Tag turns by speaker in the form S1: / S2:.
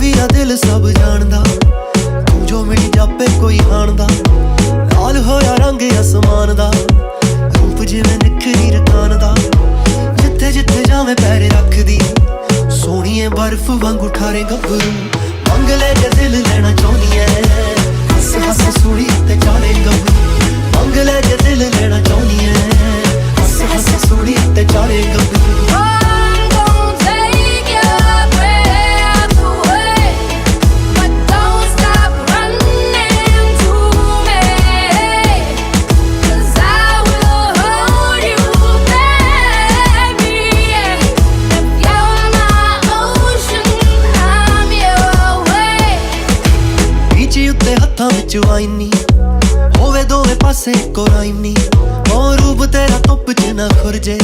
S1: ਵੀ ਆ ਦਿਲ ਸਭ ਜਾਣਦਾ, ਤੂੰ ਜੋ ਮਿਲ ਜਾਪੇ ਕੋਈ ਹਾਣਦਾ। ਲਾਲ ਹੋਇਆ ਰੰਗ ਅਸਮਾਨ ਦਾ, ਰੂਪ ਜਿਵੇਂ ਨਿਖਰੀ ਰਕਾਨ ਦਾ। ਜਿੱਥੇ ਜਿੱਥੇ ਜਾਵੇਂ ਪੈਰ ਰੱਖਦੀ, ਸੋਹਣੀਏ ਬਰਫ਼ ਵਾਂਗੂ ਠਾਰੇ ਗੱਭਰੂ। ਮੰਗ ਲੈ ਜੇ ਦਿਲ ਲੈਣਾ ਚਾਹੁੰਦੀ ਐ, ਹੱਸ ਹੱਸ ਸੂਲੀ ਤੇ ਚਾਲੇ ਗੱਭਰੂ। ਮੰਗ ਲੈ ਜੇ ਦਿਲ ਲੈਣਾ ਚਾਹੁੰਦੀ ਐ, ਹੱਸ ਹੱਸ ਸੂਲੀ ਤੇ ਚਾਲੇ ਗੱਭਰੂ। ਹੱਥਾਂ ਵਿੱਚ ਵਾਈਨ ਨੀ ਹੋਵੇ, ਦੋਵੇਂ ਪਾਸੇ ਇੱਕੋ ਰਾਈਮ ਨੀ। ਉਹ ਰੂਪ ਤੇਰਾ ਧੁੱਪ 'ਚ ਨਾ ਖੁਰਜੇ।